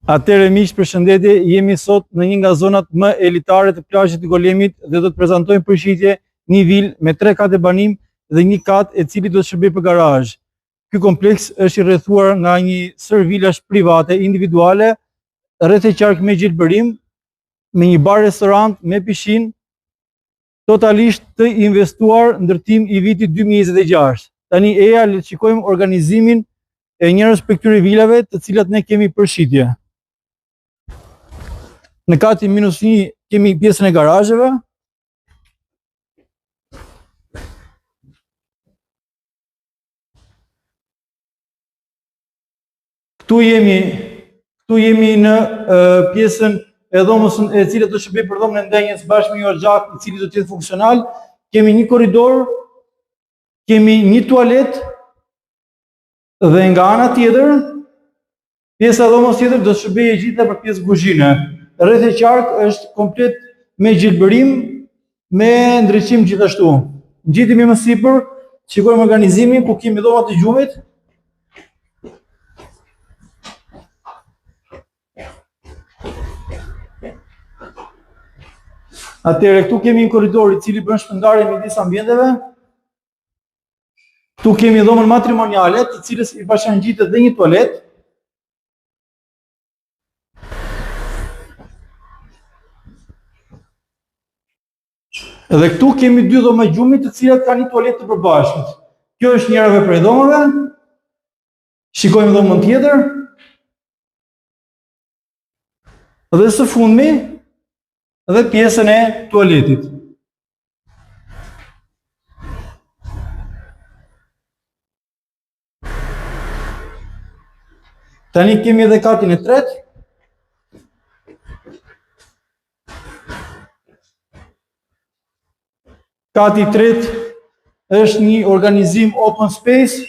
Atëherë miq, përshëndetje, jemi sot në një nga zonat më elitare të plazhit të Golemit dhe do të prezantojmë përshitje një vilë me 3 katë banim dhe një katë e cili do të shërbejë për garazh. Ky kompleks është i rrethuar nga një sër vilash private individuale, rreth e qark me gjelbërim, me një bar restorant me pishinë, totalisht të investuar ndërtim i vitit 2026. Tani eja le të shikojmë organizimin e njërës për këtyre vilave të cilat ne kemi përshitje. Në katin -1 kemi pjesën e garazheve. Këtu jemi në pjesën e dhomës e cila do shërbej për dhomën e ndenjës bashkë me një orxhak i cili do të jetë funksional. Kemi një korridor, kemi një tualet dhe nga ana tjetër pjesa e dhomës tjetër do të shërbejë gjithë për pjesë kuzhine. Rreth e qark është komplet me gjelbërim, me ndriçim gjithashtu. Ngjitemi më sipër, shikojmë organizimin ku kemi dhomat e gjumit. Atëherë këtu kemi një korridor i cili bën shpërndarje midis ambienteve. Këtu kemi dhomën matrimoniale, të cilës i bashkangjitet dhe një tualet. Edhe këtu kemi 2 dhoma gjumi të cilat kanë një tualet të përbashkët. Kjo është njëra prej dhomave. Shikojmë dhomën tjetër. Dhe së fundmi dhe pjesën e tualetit. Tani kemi edhe katin e tretë. Kati i tretë është një organizim open space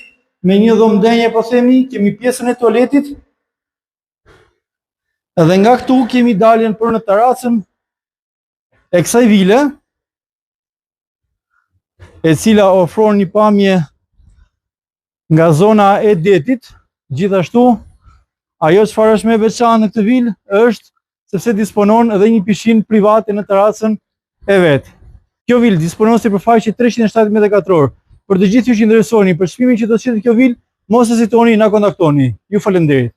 me një dhomë ndenje, po themi, kemi pjesën e tualetit. Edhe nga këtu kemi daljen për në terracën e kësaj vile, e cila ofron një pamje nga zona e detit. Gjithashtu, ajo çfarë është më e veçantë në këtë vilë është sepse disponon edhe një pishinë private në terracën e vet. Kjo vilë disponon sipërfaqe 370 m2. Për të gjithë ju që interesoni për çmimin që do të çetë kjo vilë, mos hezitoni, na kontaktoni. Ju falenderoj.